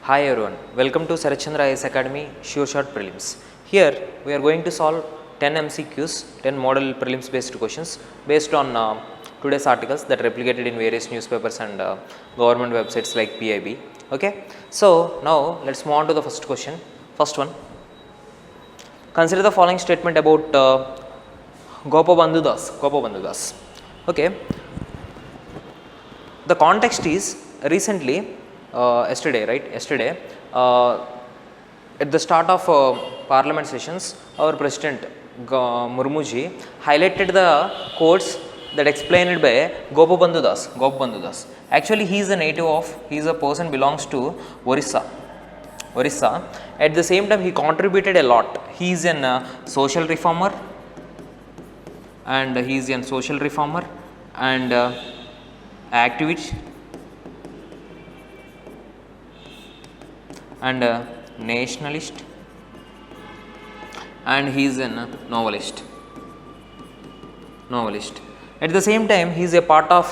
Hi everyone, welcome to Sarat Chandra IAS Academy Sure Shot Prelims. Here we are going to solve 10 MCQs, 10 model prelims based questions based on today's articles that replicated in various newspapers and government websites like PIB. Okay, so now let's move on to the first question. First one, consider the following statement about Gopabandhu Das. Okay, the context is recently yesterday at the start of parliament sessions, our president Murmuji highlighted the quotes that explained by Gopabandhu Das. Actually he is a native of, he is a person belongs to Orissa. At the same time he contributed a lot. He is an social reformer and activist and nationalist, and he is a novelist. At the same time he is a part of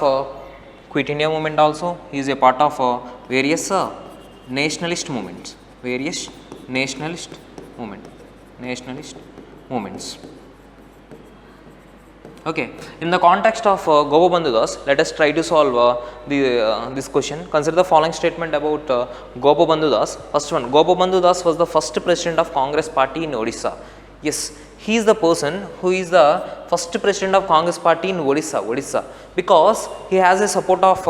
Quit India movement also. He is a part of various nationalist movements. Okay, in the context of Gopabandhu Das, let us try to solve this question. Consider the following statement about Gopabandhu Das. First one, Gopabandhu Das was the first president of Congress party in Odisha. Yes, he is the person who is the first president of Congress party in Odisha, because he has a support of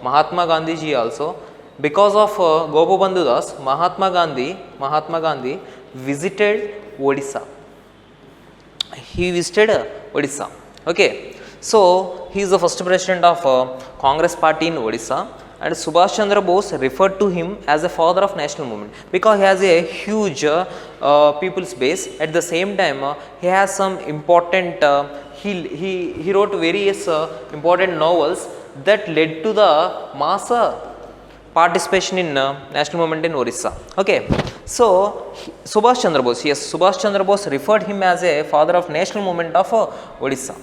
Mahatma Gandhi ji also. Because of Gopabandhu Das, Mahatma Gandhi visited Odisha. Okay, so he is the first president of Congress party in Odisha, and Subhash Chandra Bose referred to him as a father of national movement because he has a huge people's base. At the same time he has some important he wrote various important novels that led to the mass participation in national movement in Orissa. Okay, so Subhash Chandra Bose referred him as a father of national movement of Odisha.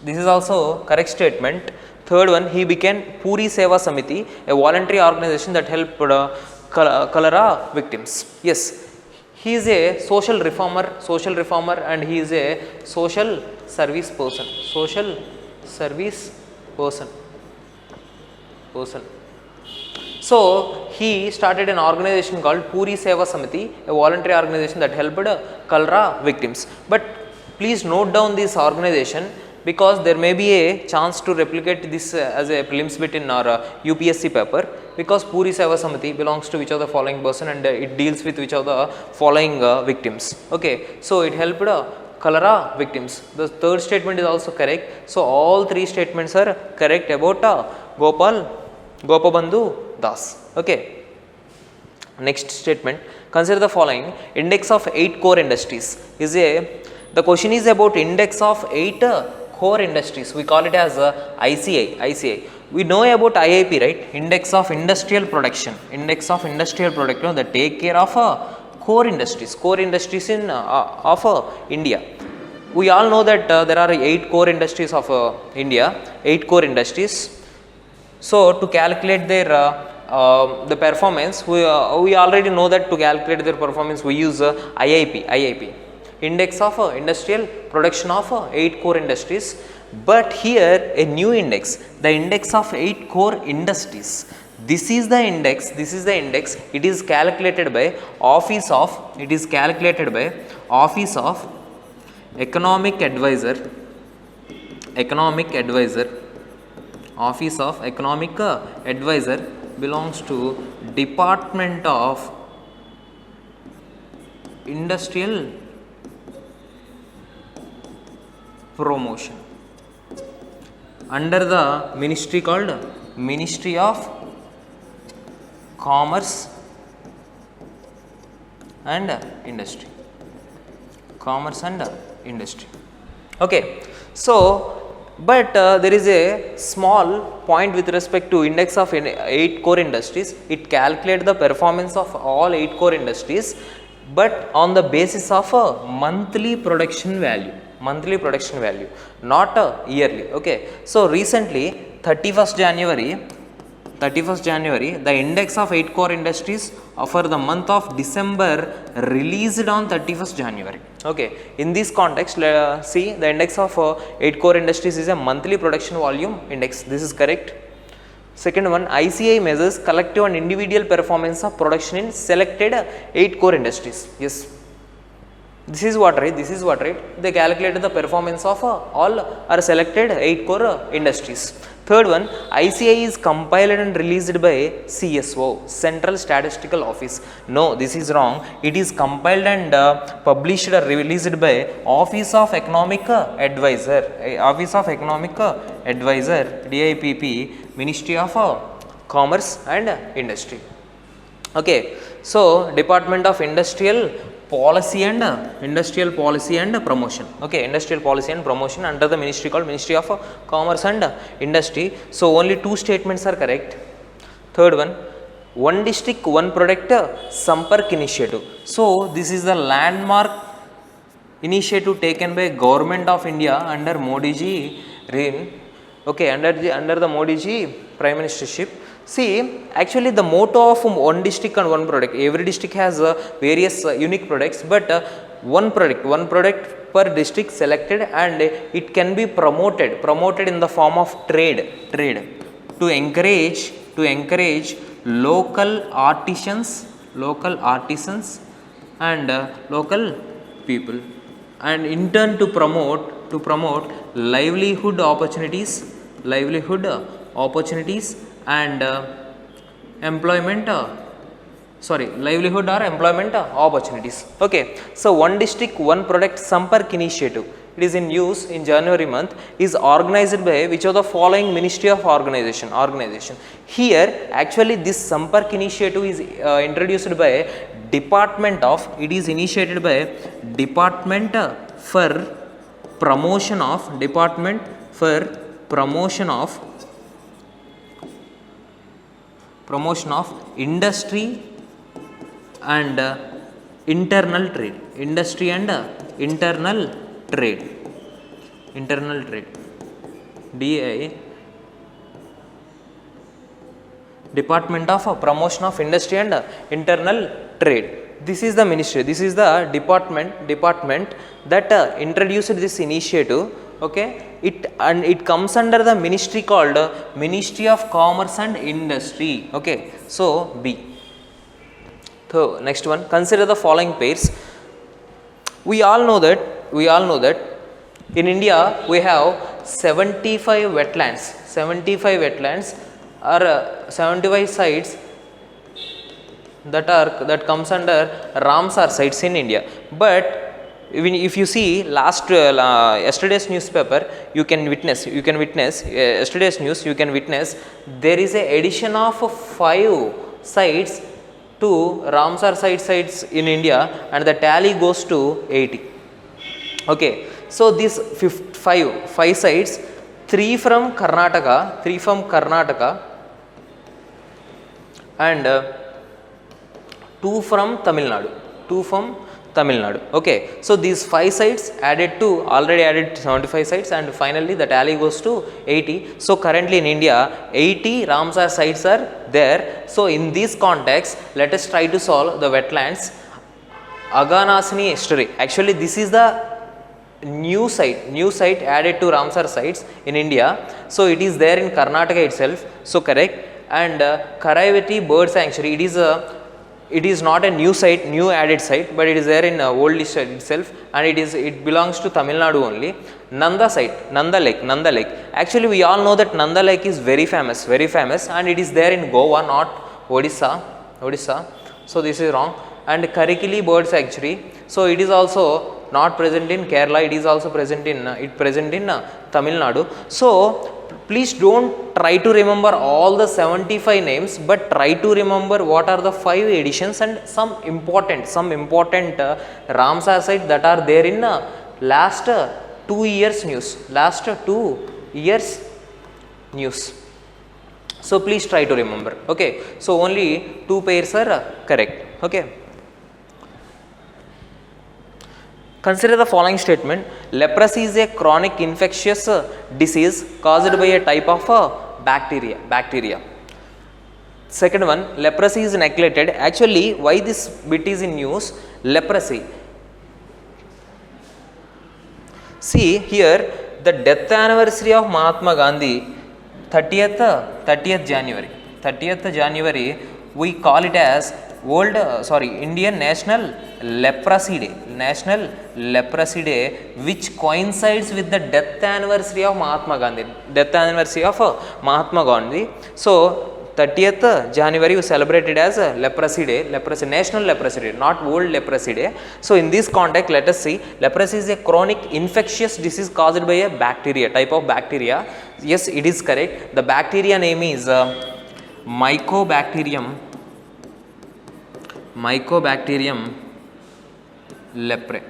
This is also correct statement. Third one, he began Puri Seva Samiti, a voluntary organization that helped cholera victims. Yes, he is a social reformer, and he is a social service person. So he started an organization called Puri Seva Samiti, a voluntary organization that helped cholera victims. But please note down this organization, because there may be a chance to replicate this as a prelims bit in our UPSC paper, because Puri Seva Samiti belongs to which of the following person, and it deals with which of the following victims. Okay, so it helped cholera victims. The third statement is also correct. So all three statements are correct about Gopabandhu Das. Okay. Next statement, consider the following. Index of 8 core industries is the question is about index of 8 core industries. We call it as ICI. We know about IIP, right? Index of industrial production. That take care of core industries in of India. We all know that there are 8 core industries of India. 8 core industries. So to calculate their the performance, we already know that to calculate their performance we use IIP, index of industrial production of 8 core industries. But here a new index, the index of 8 core industries. This is the index. It is calculated by Office of Economic Advisor. Office of Economic Advisor belongs to Department of Industrial Promotion, under the ministry called Ministry of Commerce and Industry. Okay, so but there is a small point with respect to index of 8 core industries. It calculates the performance of all 8 core industries, but on the basis of a monthly production value, not yearly. Okay, so recently 31st 31st January, the index of 8 core industries for the month of December released on 31st January. Okay, in this context, see the index of 8 core industries is a monthly production volume index. This is correct. Second one, ICI measures collective and individual performance of production in selected 8 core industries. Yes. This is what, right? This is what, right? They calculated the performance of all are selected 8 core industries. Third one, ICI is compiled and released by CSO, Central Statistical Office. No, this is wrong. It is compiled and published or released by Office of Economic Advisor, Office of Economic Advisor, DIPP, Ministry of Commerce and Industry. Okay, so Department of Industrial Policy and Promotion. Okay, Industrial Policy and Promotion under the ministry called Ministry of Commerce and Industry. So only 2 statements are correct. Third one, one district, one product, Sampark initiative. So this is the landmark initiative taken by Government of India under Modi ji reign. Okay, under the Modi ji Prime Ministership. See, actually the motto of one district and one product, every district has various unique products, but one product per district selected, and it can be promoted in the form of trade to encourage local artisans and local people, and in turn to promote livelihood opportunities and livelihood or employment opportunities. Okay, so one district, one product Sampark initiative, it is in use in January month, is organized by which of the following Ministry of organization. Here actually this Sampark initiative is introduced by Department for Promotion of Industry and Internal Trade. DI, Department of Promotion of Industry and Internal Trade. This is the ministry, this is the department that introduced this initiative. Okay, it comes under the ministry called Ministry of Commerce and Industry. Okay, so B. So next one, consider the following pairs. We all know that in India we have 75 wetlands or 75 sites that comes under Ramsar sites in India. But even if you see yesterday's newspaper, you can witness yesterday's news, you can witness there is a addition of 5 sites to Ramsar sites in India, and the tally goes to 80. Okay, so these 5 sites, 3 from Karnataka and 2 from Tamil Nadu. Okay, so these 5 sites already added 75 sites, and finally the tally goes to 80. So currently in India 80 Ramsar sites are there. So in this context, let us try to solve the wetlands Aganasini estuary. Actually this is the new site added to Ramsar sites in India. So it is there in Karnataka itself. So correct. And Karaivati bird sanctuary, it is not a new added site, but it is there in old list itself, and it belongs to Tamil Nadu only. Nanda Lake. Actually we all know that Nanda Lake is very famous, and it is there in Goa, not Odisha. So this is wrong. And Karikili bird sanctuary, so it is also not present in Kerala, it is also present in Tamil Nadu. So please don't try to remember all the 75 names, but try to remember what are the 5 editions and some important Ramsar sites that are there in last 2 years news. So please try to remember. Okay, so only 2 pairs are correct. Okay. Consider the following statement. Leprosy is a chronic infectious disease caused by a type of bacteria. Second one, leprosy is neglected. Actually, why this bit is in news? Leprosy. See here, the death anniversary of Mahatma Gandhi, 30th January, we call it as Indian National Leprosy Day, which coincides with the death anniversary of Mahatma Gandhi. So 30th January we celebrated as a Leprosy Day, National Leprosy Day, not World Leprosy Day. So in this context, let us see, leprosy is a chronic infectious disease caused by a type of bacteria. Yes, it is correct. The bacteria name is Mycobacterium leprae.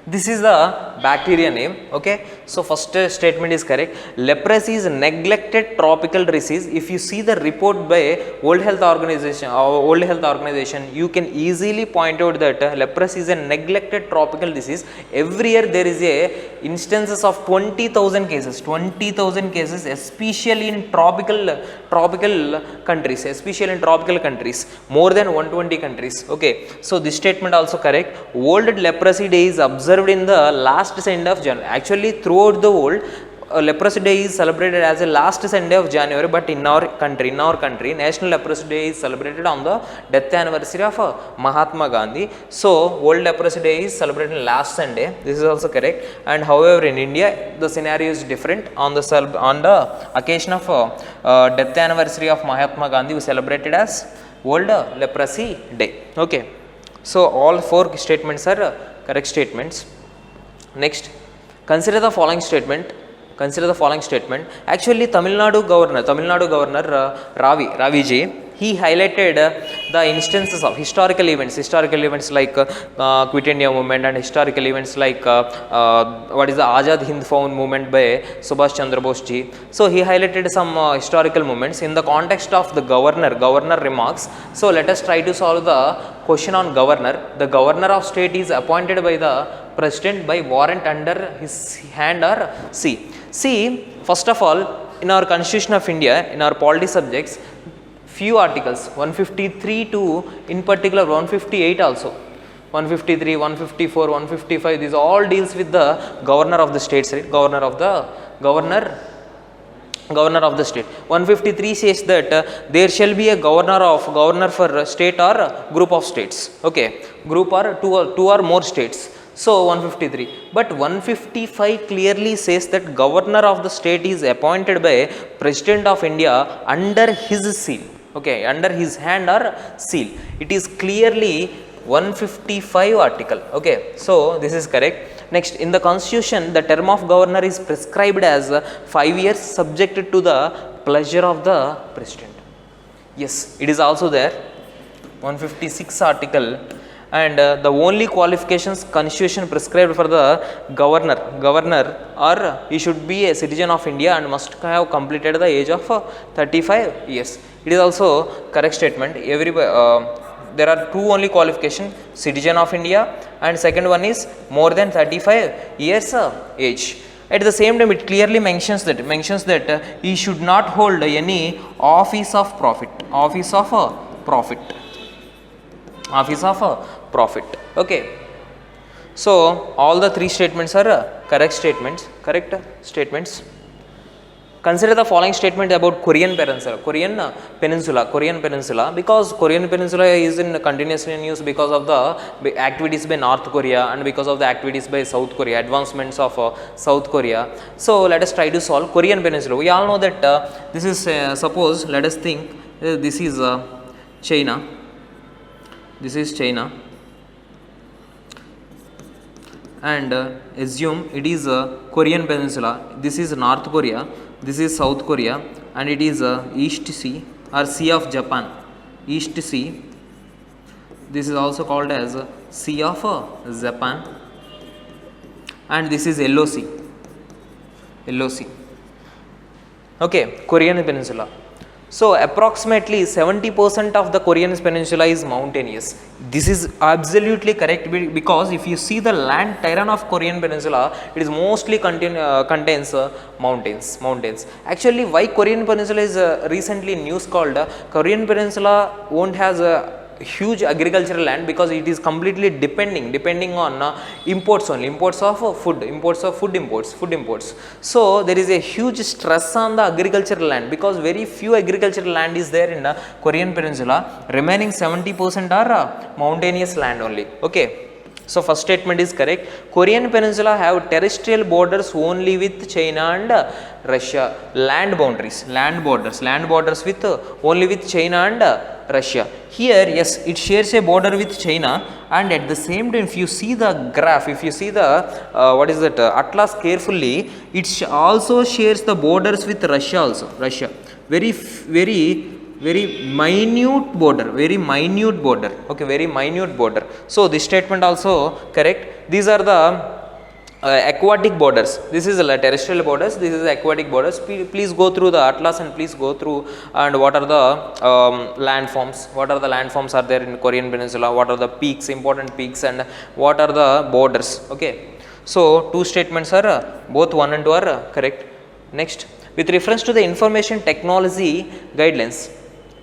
This is the bacteria name. Okay, so first statement is correct. Leprosy is neglected tropical disease. If you see the report by World Health Organization, you can easily point out that leprosy is a neglected tropical disease. Every year there is a instances of 20,000 cases, especially in tropical countries, more than 120 countries. Okay, so this statement also correct. World Leprosy Day is observed in the last Sunday of January. Actually, throughout the world, Leprosy Day is celebrated as a last Sunday of January, but in our country, National Leprosy Day is celebrated on the death anniversary of Mahatma Gandhi. So, World Leprosy Day is celebrated last Sunday. This is also correct. And however, in India, the scenario is different. On the occasion of death anniversary of Mahatma Gandhi, we celebrated as World Leprosy Day. Okay. So, all four statements are correct statements. Next, consider the following statement. Actually, Tamil Nadu Governor Ravi ji, he highlighted the instances of historical events like Quit India movement, and historical events like what is the Azad Hind Fauj movement by Subhash Chandra Bose ji. So he highlighted some historical moments in the context of the governor remarks. So let us try to solve the question on governor. The governor of state is appointed by the president by warrant under his hand or see. See, first of all, in our Constitution of India, in our polity subjects, few articles 153 to in particular 158 also, 153, 154, 155, these all deals with the governor of the states, right? Governor of the state. 153 says that there shall be a governor for state or group of states. Okay, group or two or more states. So 153, but 155 clearly says that governor of the state is appointed by President of India under his seal. Okay, under his hand or seal. It is clearly 155 article. Okay, so this is correct. Next, in the Constitution, the term of governor is prescribed as 5 years, subjected to the pleasure of the president. Yes, it is also there. 156 article. And the only qualifications Constitution prescribed for the governor or he should be a citizen of India and must have completed the age of 35 years. It is also correct statement. There are two only qualifications, citizen of India, and second one is more than 35 years age. At the same time, it clearly mentions that he should not hold any office of profit. Okay, so all the three statements are correct statements. Consider the following statement about Korean Peninsula, because Korean Peninsula is in continuously news because of the activities by North Korea and because of the activities by South Korea, advancements of South Korea. So let us try to solve Korean Peninsula. We all know that this is suppose, let us think this is China. And assume it is Korean Peninsula. This is North Korea, this is South Korea, and it is East Sea or Sea of Japan. East Sea, this is also called as Sea of Japan, and this is Yellow Sea. Okay, Korean Peninsula. So approximately 70% of the Korean peninsula is mountainous. This is absolutely correct because if you see the land terrain of Korean peninsula, it is mostly contains mountains. Actually, why Korean peninsula is recently news called Korean peninsula won't has a huge agricultural land because it is completely depending on imports only, imports of food imports. So there is a huge stress on the agricultural land because very few agricultural land is there in the Korean peninsula. Remaining 70% are mountainous land only. Okay, so first statement is correct. Korean peninsula have terrestrial borders only with China and Russia. Land borders with only with China and Russia. Here, yes, it shares a border with China, and at the same time, if you see the graph, if you see the atlas carefully, it also shares the borders with Russia also. Russia, very minute border, okay, very minute border. So this statement also correct. These are the aquatic borders. This is terrestrial borders, this is aquatic borders. Please go through the atlas and please go through and what are the landforms are there in Korean peninsula, what are the peaks, important peaks, and what are the borders. Okay, so two statements are both 1 and 2 are correct. Next, with reference to the information technology guidelines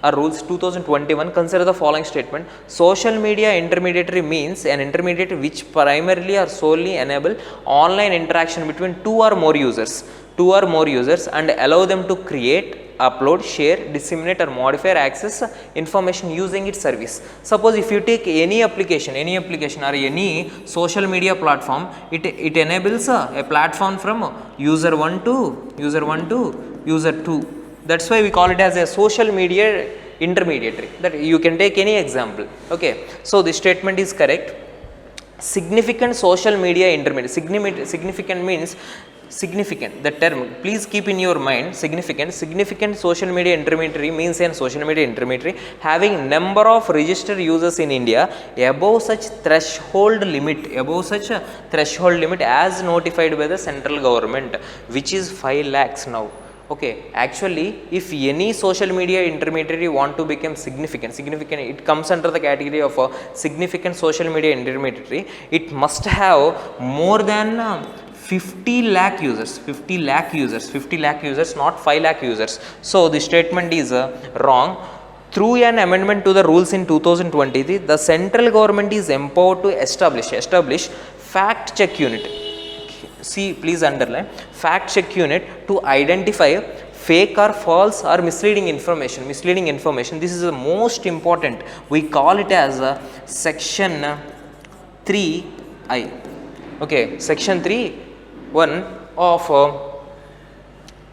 or rules 2021, consider the following statement. Social media intermediary means an intermediary which primarily or solely enable online interaction between two or more users and allow them to create, upload, share, disseminate or modify or access information using its service. Suppose if you take any application or any social media platform, it enables a platform from user 1 to user 2. That's why we call it as a social media intermediary. That you can take any example. Okay, so this statement is correct. Significant social media intermediary. Significant means significant. The term, please keep in your mind, significant social media intermediary means an social media intermediary having number of registered users in India above such threshold limit as notified by the central government, which is 5 lakhs now. Okay, actually, if any social media intermediary want to become significant, it comes under the category of a significant social media intermediary. It must have more than 50 lakh users, not 5 lakh users. So the statement is wrong. Through an amendment to the rules in 2023, the central government is empowered to establish fact check unit. See, please underline, fact check unit to identify fake or false or misleading information. This is the most important. We call it as section 3I. Okay, section 3(1) of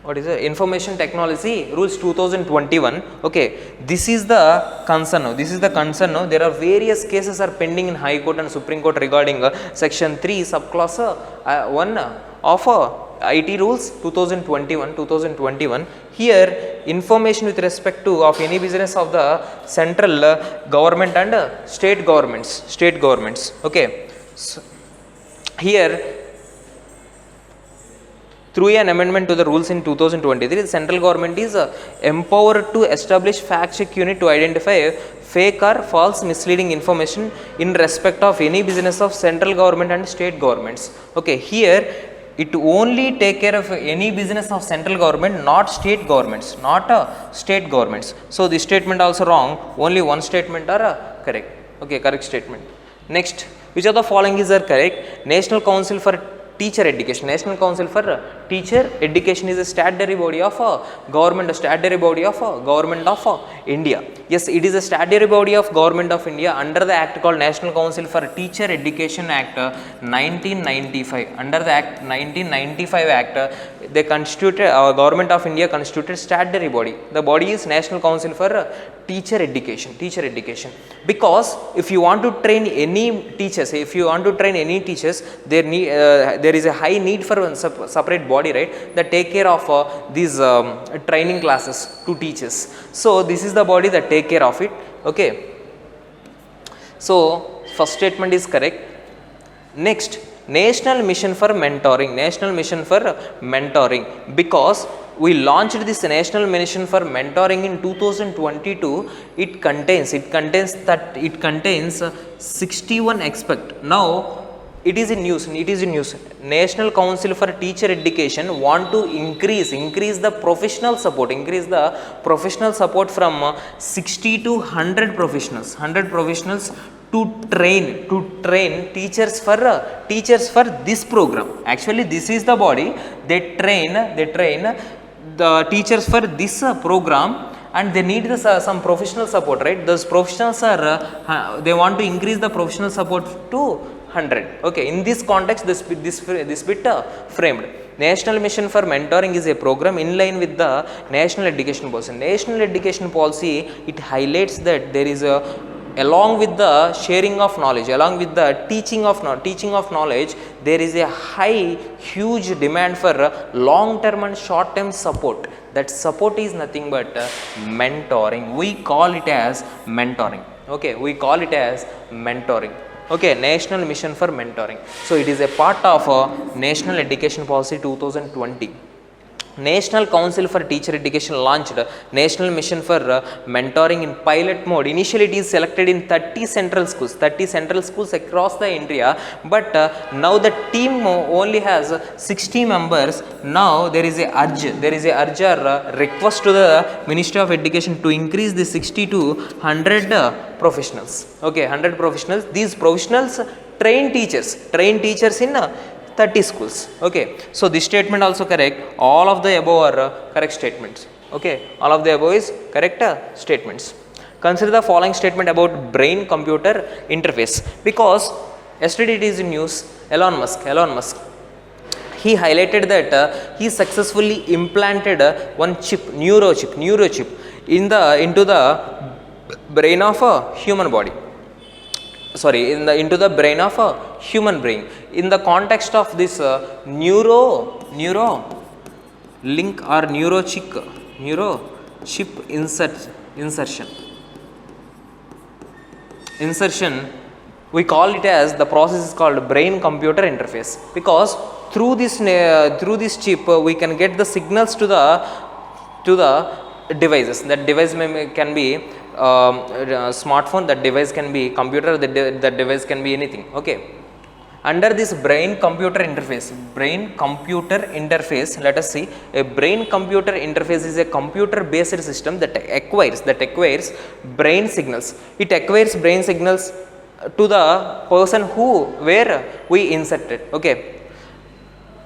what is it? Information Technology Rules 2021. Okay, this is the concern now. There are various cases are pending in High Court and Supreme Court regarding section 3 subclause 1 of IT Rules 2021. Here, information with respect to of any business of the central government and state governments. Okay, so here, through an amendment to the rules in 2023, the central government is empowered to establish fact check unit to identify fake or false misleading information in respect of any business of central government and state governments. Okay, here it only take care of any business of central government, not state governments. So this statement also wrong. Only one statement are correct. Okay, correct statement. Next, which of the following is correct? National Council for Teacher Education. National Council for Teacher Education is a statutory body of government of India. Yes, it is a statutory body of government of India under the act called National Council for Teacher Education Act 1995. Under the Act 1995 Act, they constituted government of India constituted statutory body. The body is National Council for Teacher Education. Because if you want to train any teachers, there is a high need for a separate body, right, that take care of these training classes to teachers. So this is the body that take care of it. Okay, so first statement is correct. Next, National Mission for Mentoring, because we launched this national mission for mentoring in 2022. It contains 61 aspect. Now it is in news. National Council for Teacher Education want to increase the professional support, from 60 to 100 professionals, to train teachers for this program. Actually, this is the body, they train the teachers for this program, and they need some professional support, right? Those professionals are they want to increase the professional support to 100. Okay, in this context, this bit framed. National Mission for Mentoring is a program in line with the National Education Policy. National Education Policy, it highlights that there is a, along with the sharing of knowledge, along with the teaching of knowledge, there is a huge demand for long term and short term support. That support is nothing but mentoring. We call it as mentoring. Okay, we call it as mentoring. Okay, National Mission for Mentoring. So it is a part of National Education Policy 2020. National Council for Teacher Education launched National Mission for Mentoring in pilot mode. Initially, it is selected in 30 central schools across the India, but now the team only has 60 members. Now there is a urge or request to the Ministry of Education to increase the 60 to 100 professionals. Okay, 100 professionals. These professionals train teachers in 30 schools. Okay, so this statement also correct. All of the above are correct statements. Okay, all of the above is correct statements. Consider the following statement about brain computer interface, because yesterday it is in news. Elon Musk, he highlighted that he successfully implanted one neurochip into the brain of a human body. Into the brain of a human brain. In the context of this neuro link or neurochip insertion, we call it as, the process is called brain computer interface, because through this chip we can get the signals to the devices. That device can be smartphone, that device can be computer, that device can be anything. Okay, under this brain computer interface, let us see. A brain computer interface is a computer based system that acquires brain signals. It acquires brain signals to the person where we inserted. Okay,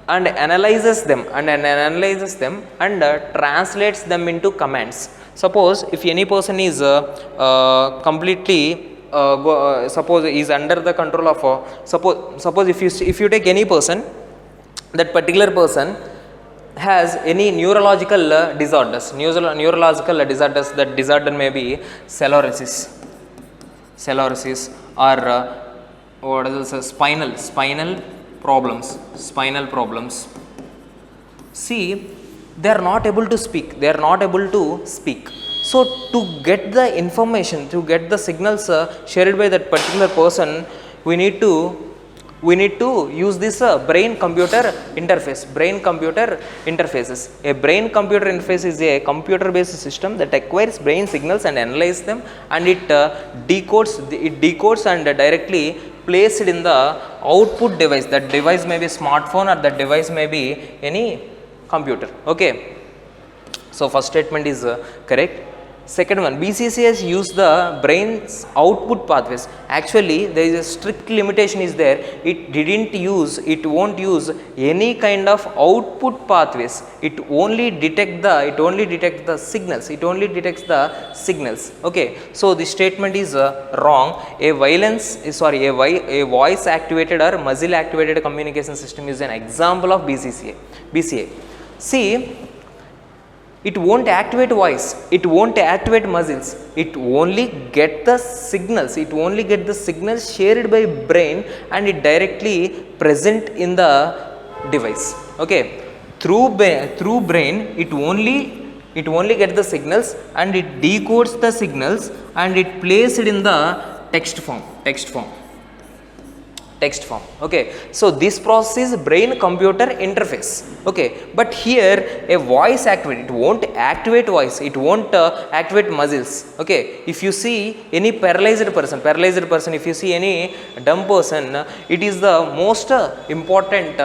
and analyzes them and translates them into commands. Suppose if any person is completely suppose is under the control of suppose if you take any person, that particular person has any neurological disorders. That disorder may be sclerosis or what is this, spinal problems. See, they are not able to speak. So to get the information, to get the signals shared by that particular person, we need to use this brain computer interfaces. A brain computer interface is a computer based system that acquires brain signals and analyzes them, and it decodes and directly placed in the output device. That device may be smartphone, or that device may be any computer. Okay, so first statement is correct. Second one, BCCI has used the brain's output pathways. Actually, there is a strict limitation is there. It won't use any kind of output pathways. It only detects the signals. Okay, so this statement is wrong. A voice activated or muscle activated communication system is an example of BCCI. See, it won't activate voice, it won't activate muscles, it only get the signals, shared by brain, and it directly present in the device. Okay, through brain it only get the signals, and it decodes the signals, and it places it in the text form. text form. Okay, so this process is brain computer interface. Okay, but here a voice activate, it won't activate voice, it won't activate muscles. Okay, if you see any paralyzed person, if you see any dumb person, it is the most important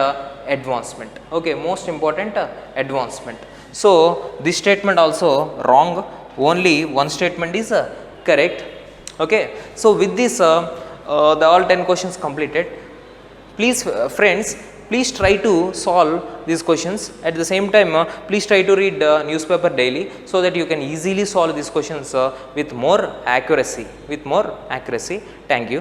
advancement. Okay, most important advancement. So this statement also wrong, only one statement is correct. Okay, so with this the all 10 questions completed. Please friends, please try to solve these questions. At the same time, please try to read newspaper daily, so that you can easily solve these questions with more accuracy. Thank you.